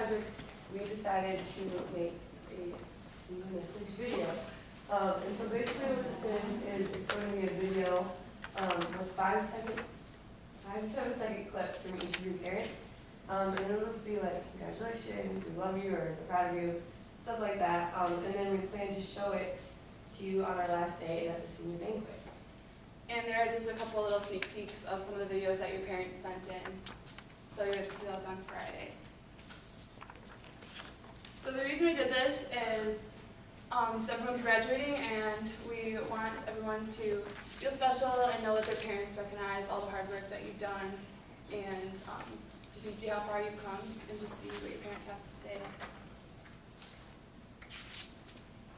project, we decided to make a senior message video. And so basically what this is it's going to be a video with 5 to 7 second clips from each of your parents. And it'll just be like, congratulations, we love you, or so proud of you, stuff like that. And then we plan to show it to you on our last day at the senior banquet. And there are just a couple little sneak peeks of some of the videos that your parents sent in. So you get to see those on Friday. So the reason we did this is so everyone's graduating, and we want everyone to feel special and know that their parents recognize all the hard work that you've done, and so you can see how far you've come and just see what your parents have to say.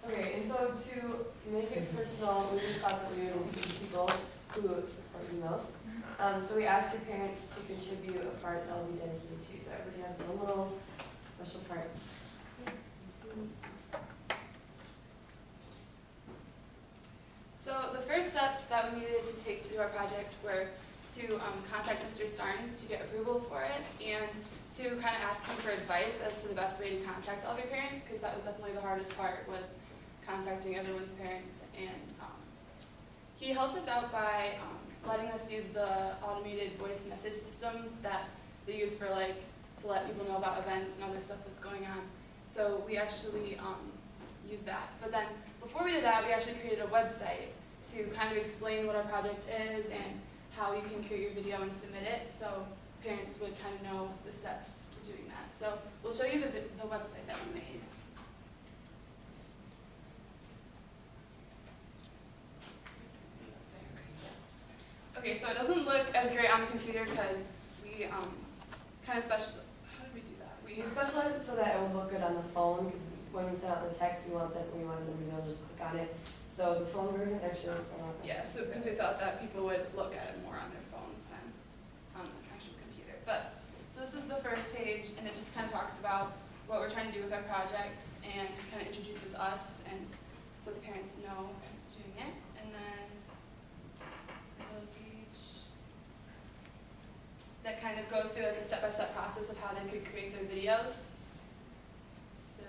Okay, and so to make it personal, we just thought that we would include people who support you most. So we asked your parents to contribute a part that will be dedicated to you. So everybody has one little special part. So the first steps that we needed to take to do our project were to contact Mr. Starnes to get approval for it, and to kind of ask him for advice as to the best way to contact all of your parents, because that was definitely the hardest part, was contacting everyone's parents. And he helped us out by letting us use the automated voice message system that they use for to let people know about events and other stuff that's going on. So we actually used that. But then before we did that, we actually created a website to kind of explain what our project is and how you can create your video and submit it, so parents would kind of know the steps to doing that. So we'll show you the website that we made. Okay, so it doesn't look as great on the computer because we kind of how did we do that? We specialize it so that it will look good on the phone, because when we send out the text, we wanted them to be able to just click on it. So the phone version actually looks a lot better. Yeah, so because we thought that people would look at it more on their phones than on an actual computer. But so this is the first page, and it just kind of talks about what we're trying to do with our project and kind of introduces us, and so the parents know who's doing it. And then another page that kind of goes through a step-by-step process of how they could create their videos. So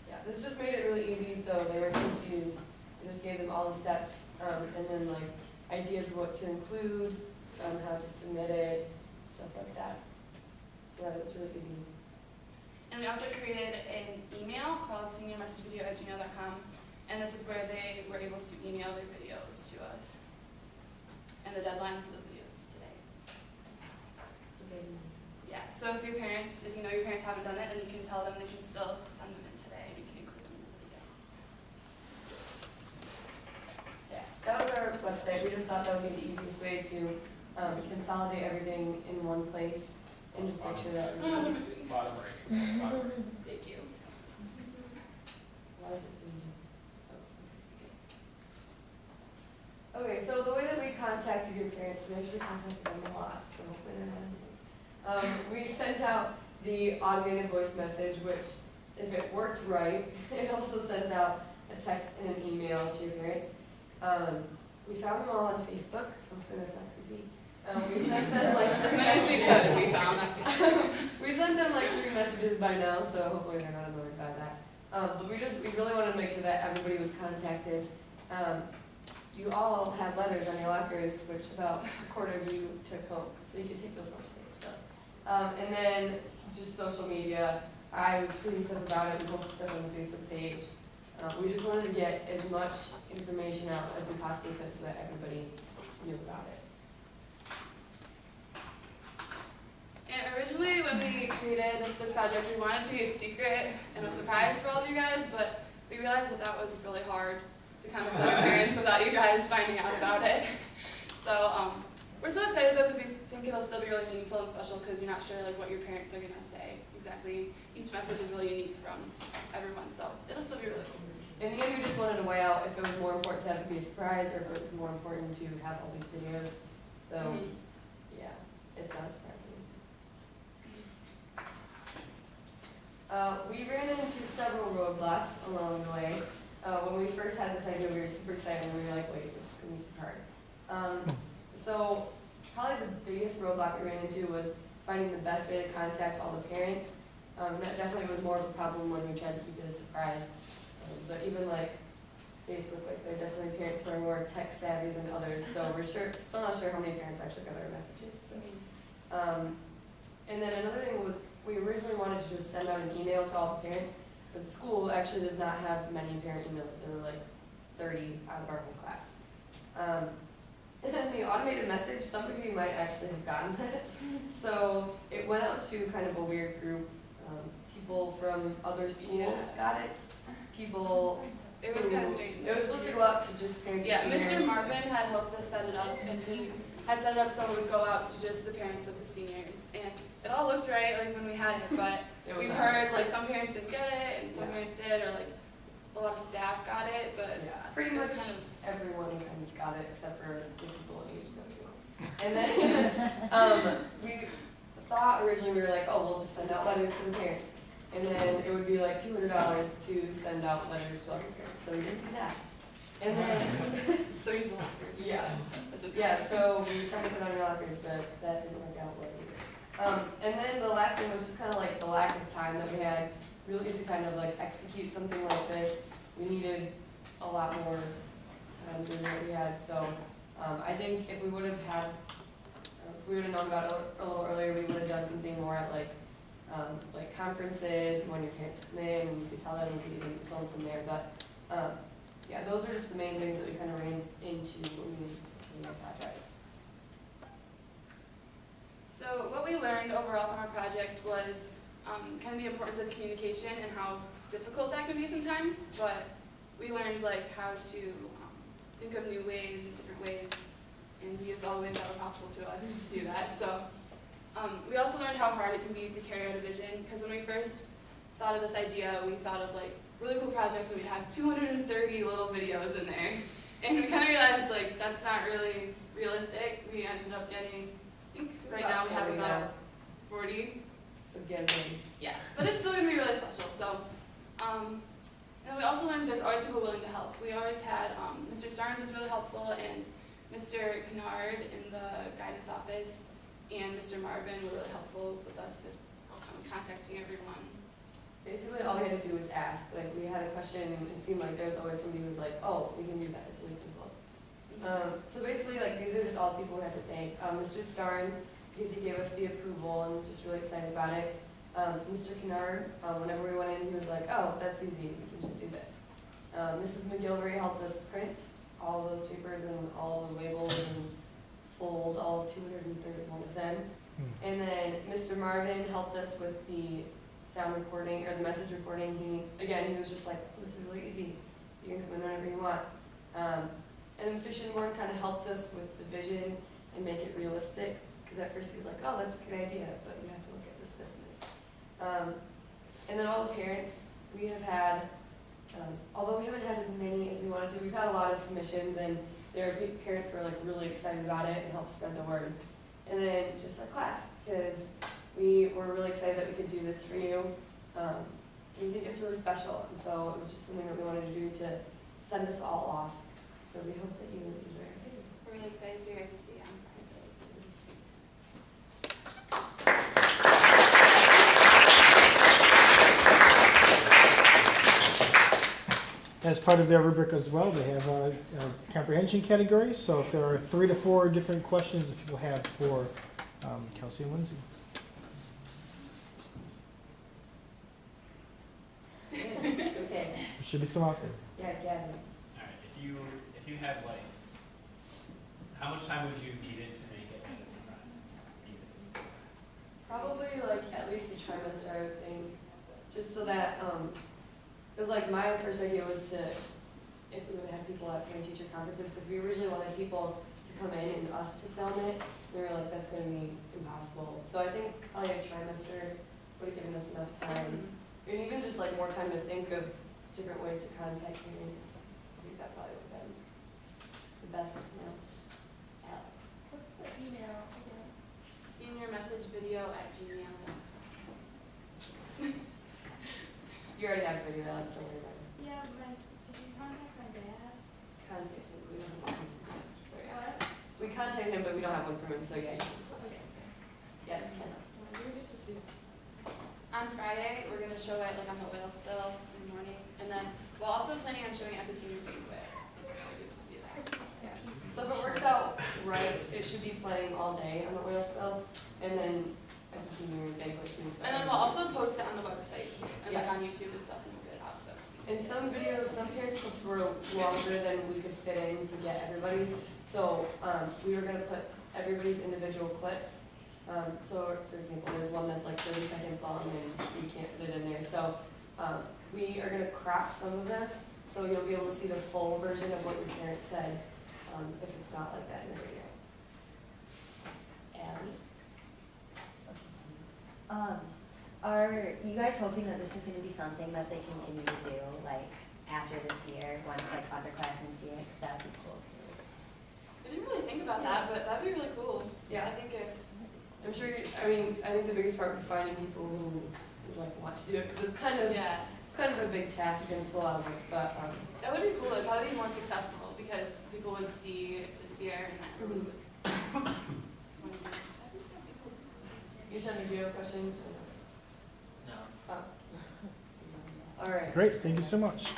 yeah, this just made it really easy, so they were confused. We just gave them all the steps, and then ideas of what to include, how to submit it, stuff like that. So that it was really easy. And we also created an email called seniormessagevideo@gmail.com, and this is where they were able to email their videos to us. And the deadline for those videos is today. So they Yeah, so if you know your parents haven't done it, then you can tell them they can still send them in today, and you can include them in the video. Yeah, that was our website. We just thought that would be the easiest way to consolidate everything in one place and just make sure that everything. Bottom right. Bottom right. Thank you. Why is it so easy? Okay, so the way that we contacted your parents, we actually contacted them a lot, so hopefully they're not anything. We sent out the automated voice message, which, if it worked right, it also sent out a text and an email to your parents. We found them all on Facebook, so hopefully that's not creepy. We sent them As many as we could, we found that. we sent them 3 messages by now, so hopefully they're not annoyed by that. But we really wanted to make sure that everybody was contacted. You all had letters on your lockers, which about a quarter of you took home, so you could take those home today. So. And then just social media. I was tweeting stuff about it and posted stuff on the Facebook page. We just wanted to get as much information out as we possibly could so that everybody knew about it. And originally, when we created this project, we wanted to be a secret and a surprise for all of you guys, but we realized that was really hard to kind of tell your parents without you guys finding out about it. So we're so excited though, because we think it'll still be really meaningful and special, because you're not sure what your parents are gonna say exactly. Each message is really unique from everyone, so it'll still be really cool. In the end, we just wanted to weigh out if it was more important to have it be a surprise or if it was more important to have all these videos. So, yeah, it's not a surprise to me. We ran into several roadblocks along the way. When we first had this idea, we were super excited and we were like, wait, this is going to be super hard. So probably the biggest roadblock we ran into was finding the best way to contact all the parents. That definitely was more of a problem when we tried to keep it a surprise. But even like Facebook, like there are definitely parents who are more tech savvy than others, so we're still not sure how many parents actually got our messages. But, and then another thing was, we originally wanted to just send out an email to all the parents, but the school actually does not have many parent emails. There were like 30 out of our whole class. And then the automated message, some of you might actually have gotten that. So it went out to kind of a weird group. People from other schools got it. People. It was kind of strange. It was supposed to go out to just parents Yeah, and seniors. Mr. Marvin had helped us set it up, and he had set it up so it would go out to just the parents of the seniors. And it all looked right, like when we had it, but It was we've not. heard like some parents didn't get it, and some Yeah. parents did, or like a lot of staff got it, but Yeah, pretty it was much kind of everyone kind of got it except for the people in age group. And then we thought originally we were like, oh, we'll just send out letters to the parents. And then it would be like $200 to send out letters to other parents, so we didn't do that. And then, so he's a locker. yeah, That didn't yeah, so we tried to put on our lockers, but that didn't work out well either. And then the last thing was just kind of like the lack of time that we had really to kind of like execute something like this. We needed a lot more time than what we had, so I think if we would have had, if we would have known about it a little earlier, we would have done something more at like conferences, when your parents come in, and you could tell them, we could even film some there, but yeah, those are just the main things that we kind of ran into when we came our project. So what we learned overall from our project was kind of the importance of communication and how difficult that can be sometimes, but we learned like how to think of new ways and different ways, and we used all the ways that were possible to us to do that. So we also learned how hard it can be to carry out a vision, because when we first thought of this idea, we thought of like really cool projects where we'd have 230 little videos in there, and we kind of realized like that's not really realistic. We ended up getting, I think right now we have about 40. So get it in. Yeah, but it's still gonna be really special. So, and then we also learned there's always people willing to help. We always had Mr. Starnes was really helpful, and Mr. Kennard in the guidance office, and Mr. Marvin were really helpful with us in contacting everyone. Basically, all we had to do was ask. Like, we had a question, and it seemed like there was always somebody who was like, oh, we can do that, it's really simple. So basically, like, these are just all the people we have to thank. Mr. Starnes, because he gave us the approval and was just really excited about it. Mr. Kennard, whenever we went in, he was like, oh, that's easy, we can just do this. Mrs. McGilvery helped us print all of those papers and all the labels and fold all 231 of them. And then Mr. Marvin helped us with the sound recording, or the message recording. He was just like, oh, this is really easy. You can come in whenever you want. And then Mr. Shinborn kind of helped us with the vision and make it realistic. Because at first he was like, oh, that's a good idea, but you have to look at this, this, and this. And then all the parents, we have had, although we haven't had as many as we wanted to, we've had a lot of submissions, and there are parents who are like really excited about it and help spread the word. And then just our class, because we were really excited that we could do this for you. We think it's really special, and so it was just something that we wanted to do to send us all off. So we hope that you enjoy our video. We're really excited for you guys to see them. Really sweet. As part of their rubric as well, they have a comprehension category. So if there are 3 to 4 different questions that people have for Kelsey and Lindsay. Okay, There should be some out there. yeah, Gavin. Alright, if you had like, how much time would you need it to make it in a surprise? Probably like at least a trimester thing, just so that, it was like my first idea was to, if we would have people at parent teacher conferences, because we originally wanted people to come in and us to film it. We were like, that's gonna be impossible. So I think probably a trimester would have given us enough time. And even just like more time to think of different ways to contact parents. I think that probably would have been the best, Alex. What's the email again? seniormessagevideo@gmail.com. You already have a video, Alex, don't worry about it. Yeah, did you contact my dad? Contact him, we don't have one from him, so yeah. What? We contacted him, but we don't have one from him, so yeah. You can. Okay. Yes, Ken. You get to see. On Friday, we're gonna show it like on the oil spill in the morning, and then we're also planning on showing it at the senior banquet. If we're able to do that. Yeah. So if it works out right, it should be playing all day on the oil spill, and then at the senior banquet too. So And then we'll also post it on the website too, and like Yeah. on YouTube and stuff, and get it out, so. And some videos, some parents' clips were longer than we could fit in to get everybody's. So, we were gonna put everybody's individual clips. So for example, there's one that's like 30 seconds long and we can't fit it in there. So, we are gonna crop some of them, so you'll be able to see the full version of what your parents said, if it's not like that in the video. Abby? Are you guys hoping that this is gonna be something that they continue to do, like, after this year, once like underclassmen see it, cause that'd be cool too. I didn't really think about that, but that'd be really cool. Yeah. I think if, I'm sure, I think the biggest part would be finding people who like want to do it, because it's kind of a big task and it's a lot of work, but, that would be cool, it'd probably be more successful, because people would see this year and then everyone would. wanna do it. I think that'd be cool. Yashani, do you have a question? No. All right. Great, thank you so much.